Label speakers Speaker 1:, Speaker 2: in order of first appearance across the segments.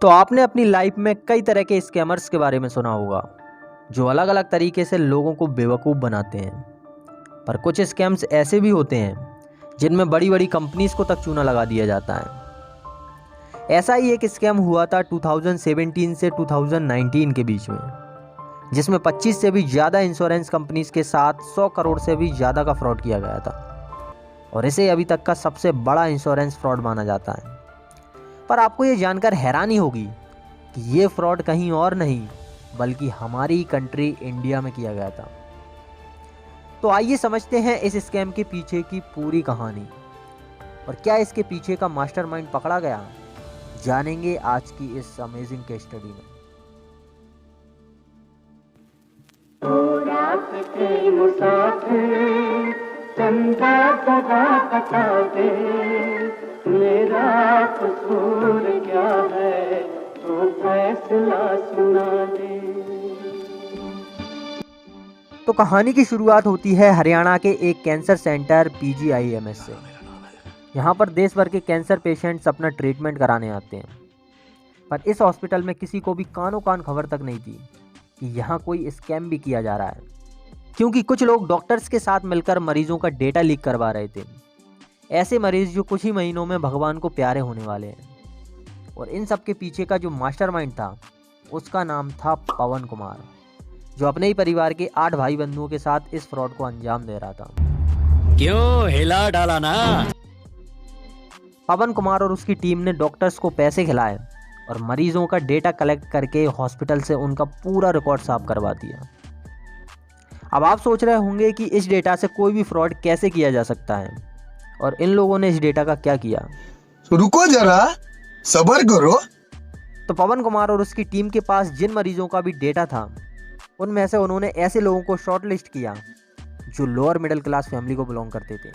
Speaker 1: तो आपने अपनी लाइफ में कई तरह के स्कैमर्स के बारे में सुना होगा जो अलग अलग तरीके से लोगों को बेवकूफ़ बनाते हैं। पर कुछ स्कैम्स ऐसे भी होते हैं जिनमें बड़ी बड़ी कंपनीज को तक चूना लगा दिया जाता है। ऐसा ही एक स्कैम हुआ था 2017 से 2019 के बीच में, जिसमें 25 से भी ज़्यादा इंश्योरेंस कंपनीज के साथ 100 करोड़ से भी ज़्यादा का फ्रॉड किया गया था और इसे अभी तक का सबसे बड़ा इंश्योरेंस फ्रॉड माना जाता है। पर आपको ये जानकर हैरानी होगी कि ये फ्रॉड कहीं और नहीं बल्कि हमारी कंट्री इंडिया में किया गया था। तो आइए समझते हैं इस स्कैम के पीछे की पूरी कहानी और क्या इसके पीछे का मास्टरमाइंड पकड़ा गया, जानेंगे आज की इस अमेजिंग केस स्टडी में।
Speaker 2: चंदा सदा बता दे मेरा कसूर क्या है, तो फैसला सुना दे।
Speaker 1: तो कहानी की शुरुआत होती है हरियाणा के एक कैंसर सेंटर PGIMS से। यहाँ पर देश भर के कैंसर पेशेंट्स अपना ट्रीटमेंट कराने आते हैं, पर इस हॉस्पिटल में किसी को भी कानो कान खबर तक नहीं थी कि यहाँ कोई स्कैम भी किया जा रहा है, क्योंकि कुछ लोग डॉक्टर्स के साथ मिलकर मरीजों का डेटा लीक करवा रहे थे। ऐसे मरीज जो कुछ ही महीनों में भगवान को प्यारे होने वाले हैं। और इन सब के पीछे का जो मास्टरमाइंड था उसका नाम था पवन कुमार, जो अपने ही परिवार के 8 भाई बंधुओं के साथ इस फ्रॉड को अंजाम दे रहा था।
Speaker 3: क्यों हिला डाला ना?
Speaker 1: पवन कुमार और उसकी टीम ने डॉक्टर्स को पैसे खिलाए और मरीजों का डेटा कलेक्ट करके हॉस्पिटल से उनका पूरा रिकॉर्ड साफ करवा दिया। अब आप सोच रहे होंगे कि इस डेटा से कोई भी फ्रॉड कैसे किया जा सकता है और इन लोगों ने इस डेटा का क्या किया।
Speaker 4: तो रुको जरा, सब्र करो।
Speaker 1: तो पवन कुमार और उसकी टीम के पास जिन मरीजों का भी डेटा था उनमें से उन्होंने ऐसे लोगों को शॉर्ट लिस्ट किया जो लोअर मिडिल क्लास फैमिली को बिलोंग करते थे,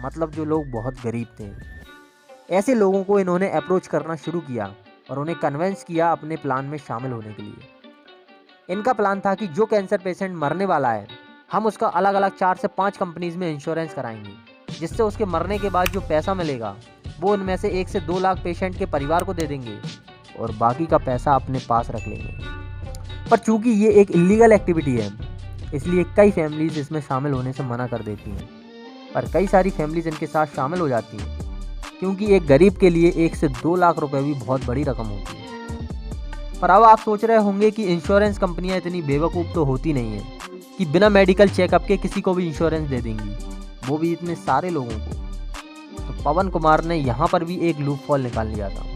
Speaker 1: मतलब जो लोग बहुत गरीब थे। ऐसे लोगों को इन्होंने अप्रोच करना शुरू किया और उन्हें कन्विंस किया अपने प्लान में शामिल होने के लिए। इनका प्लान था कि जो कैंसर पेशेंट मरने वाला है हम उसका अलग अलग 4 से 5 कंपनीज में इंश्योरेंस कराएंगे, जिससे उसके मरने के बाद जो पैसा मिलेगा वो उनमें से 1 से 2 लाख पेशेंट के परिवार को दे देंगे और बाकी का पैसा अपने पास रख लेंगे। पर चूंकि ये एक इलीगल एक्टिविटी है इसलिए कई फैमिलीज इसमें शामिल होने से मना कर देती हैं, पर कई सारी फैमिलीज इनके साथ शामिल हो जाती हैं, क्योंकि एक गरीब के लिए 1 से 2 लाख रुपए भी बहुत बड़ी रकम होती है। पर अब आप सोच रहे होंगे कि इंश्योरेंस कंपनियां इतनी बेवकूफ़ तो होती नहीं है कि बिना मेडिकल चेकअप के किसी को भी इंश्योरेंस दे देंगी, वो भी इतने सारे लोगों को। तो पवन कुमार ने यहाँ पर भी एक लूप हॉल निकाल लिया था।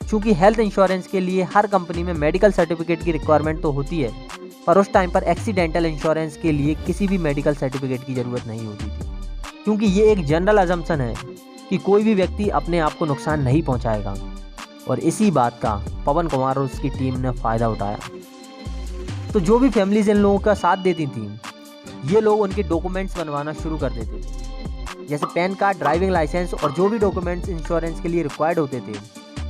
Speaker 1: चूँकि हेल्थ इंश्योरेंस के लिए हर कंपनी में मेडिकल सर्टिफिकेट की रिक्वायरमेंट तो होती है, पर उस टाइम पर एक्सीडेंटल इंश्योरेंस के लिए किसी भी मेडिकल सर्टिफिकेट की ज़रूरत नहीं होती थी, क्योंकि ये एक जनरल अजम्पशन है कि कोई भी व्यक्ति अपने आप को नुकसान नहीं पहुँचाएगा। और इसी बात का पवन कुमार और उसकी टीम ने फ़ायदा उठाया। तो जो भी फैमिलीज इन लोगों का साथ देती थी ये लोग उनके डॉक्यूमेंट्स बनवाना शुरू कर देते थे, जैसे पैन कार्ड, ड्राइविंग लाइसेंस और जो भी डॉक्यूमेंट्स इंश्योरेंस के लिए रिक्वायर्ड होते थे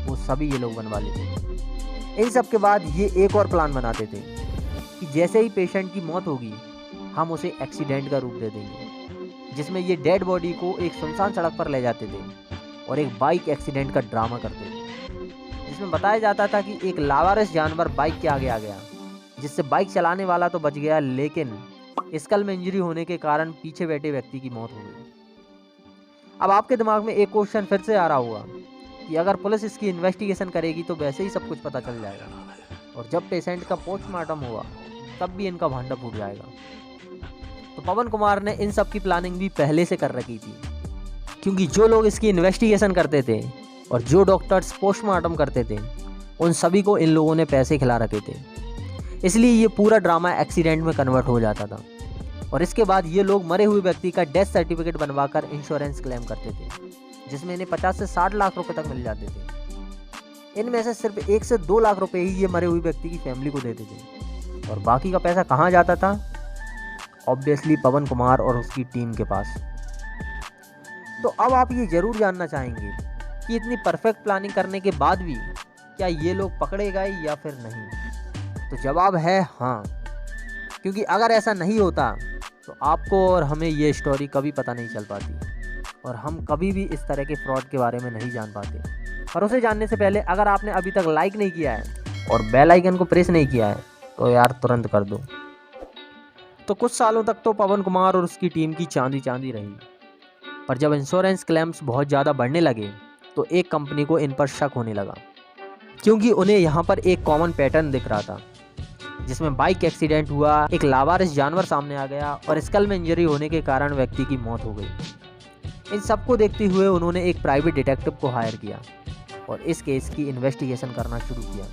Speaker 1: वो सभी ये लोग बनवा लेते थे। इन सब के बाद ये एक और प्लान बनाते थे कि जैसे ही पेशेंट की मौत होगी हम उसे एक्सीडेंट का रूप दे देंगे, जिसमें ये डेड बॉडी को एक सुनसान सड़क पर ले जाते थे और एक बाइक एक्सीडेंट का ड्रामा करते थे, जिसमें बताया जाता था कि एक लावारिस जानवर बाइक के आगे आ गया, जिससे बाइक चलाने वाला तो बच गया लेकिन स्कल में इंजरी होने के कारण पीछे बैठे व्यक्ति की मौत हो गई। अब आपके दिमाग में एक क्वेश्चन फिर से आ रहा होगा कि अगर पुलिस इसकी इन्वेस्टिगेशन करेगी तो वैसे ही सब कुछ पता चल जाएगा और जब पेशेंट का पोस्टमार्टम होगा तब भी इनका भांडा फूट जाएगा। तो पवन कुमार ने इन सब की प्लानिंग भी पहले से कर रखी थी, क्योंकि जो लोग इसकी इन्वेस्टिगेशन करते थे और जो डॉक्टर्स पोस्टमार्टम करते थे उन सभी को इन लोगों ने पैसे खिला रखे थे, इसलिए ये पूरा ड्रामा एक्सीडेंट में कन्वर्ट हो जाता था। और इसके बाद ये लोग मरे हुए व्यक्ति का डेथ सर्टिफिकेट बनवाकर इंश्योरेंस क्लेम करते थे, जिसमें इन्हें 50 से 60 लाख रुपए तक मिल जाते थे। इनमें से सिर्फ 1 से 2 लाख रुपए ही ये मरे हुए व्यक्ति की फैमिली को देते थे और बाकी का पैसा कहाँ जाता था? ऑब्वियसली पवन कुमार और उसकी टीम के पास। तो अब आप ये जरूर जानना चाहेंगे कि इतनी परफेक्ट प्लानिंग करने के बाद भी क्या ये लोग पकड़े गए या फिर नहीं? तो जवाब है हाँ, क्योंकि अगर ऐसा नहीं होता तो आपको और हमें ये स्टोरी कभी पता नहीं चल पाती और हम कभी भी इस तरह के फ्रॉड के बारे में नहीं जान पाते। पर उसे जानने से पहले अगर आपने अभी तक लाइक नहीं किया है और बेल आइकन को प्रेस नहीं किया है तो यार तुरंत कर दो। तो कुछ सालों तक तो पवन कुमार और उसकी टीम की चांदी चांदी रही, पर जब इंश्योरेंस क्लेम्स बहुत ज़्यादा बढ़ने लगे तो एक कंपनी को इन पर शक होने लगा, क्योंकि उन्हें यहाँ पर एक कॉमन पैटर्न दिख रहा था जिसमें बाइक एक्सीडेंट हुआ, एक लावारिस जानवर सामने आ गया और स्कल में इंजरी होने के कारण व्यक्ति की मौत हो गई। इन सबको देखते हुए उन्होंने एक प्राइवेट डिटेक्टिव को हायर किया और इस केस की इन्वेस्टिगेशन करना शुरू किया।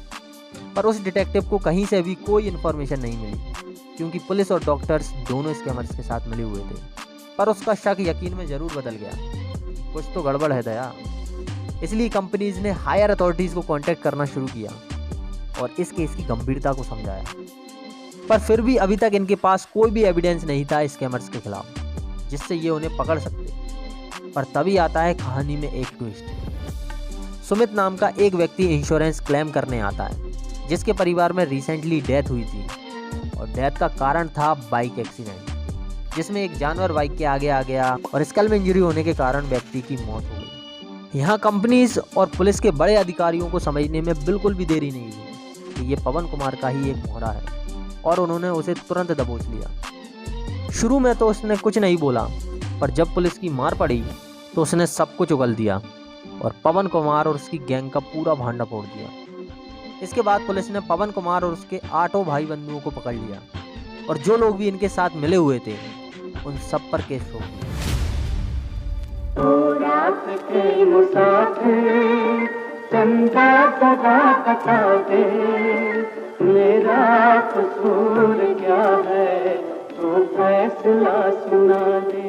Speaker 1: पर उस डिटेक्टिव को कहीं से भी कोई इन्फॉर्मेशन नहीं मिली, क्योंकि पुलिस और डॉक्टर्स दोनों स्कैमर्स के साथ मिले हुए थे। पर उसका शक यकीन में ज़रूर बदल गया, कुछ तो गड़बड़ है दया। इसलिए कंपनीज ने हायर अथॉरिटीज़ को कांटेक्ट करना शुरू किया और इस केस की गंभीरता को समझाया। पर फिर भी अभी तक इनके पास कोई भी एविडेंस नहीं था स्कैमर्स के खिलाफ जिससे ये उन्हें पकड़ सकते। पर तभी आता है कहानी में एक ट्विस्ट। सुमित नाम का एक व्यक्ति इंश्योरेंस क्लेम करने आता है जिसके परिवार में रिसेंटली डेथ हुई थी और डेथ का कारण था बाइक एक्सीडेंट, जिसमें एक जानवर बाइक के आगे आ गया और स्कल में इंजरी होने के कारण व्यक्ति की मौत हो गई। यहाँ कंपनीज और पुलिस के बड़े अधिकारियों को समझने में बिल्कुल भी देरी नहीं हुई कि ये पवन कुमार का ही एक मोहरा है और उन्होंने उसे तुरंत दबोच लिया। शुरू में तो उसने कुछ नहीं बोला, पर जब पुलिस की मार पड़ी तो उसने सब कुछ उगल दिया और पवन कुमार और उसकी गैंग का पूरा भांडा फोड़ दिया। इसके बाद पुलिस ने पवन कुमार और उसके 8 भाई बंधुओं को पकड़ लिया और जो लोग भी इनके साथ मिले हुए थे उन सब पर केस ठोक दिया।
Speaker 2: रात के मुसाफिर चंदा सदा कटा दे, मेरा कसूर क्या है तो फैसला सुना दे।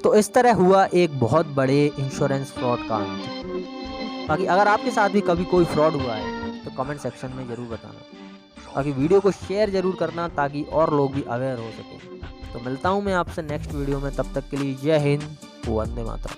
Speaker 1: तो इस तरह हुआ एक बहुत बड़े इंश्योरेंस फ्रॉड कांड। बाकी अगर आपके साथ भी कभी कोई फ्रॉड हुआ है तो कमेंट सेक्शन में ज़रूर बताना। बाकी वीडियो को शेयर ज़रूर करना ताकि और लोग भी अवेयर हो सकें। तो मिलता हूँ मैं आपसे नेक्स्ट वीडियो में, तब तक के लिए जय हिंद, वंदे मातरम।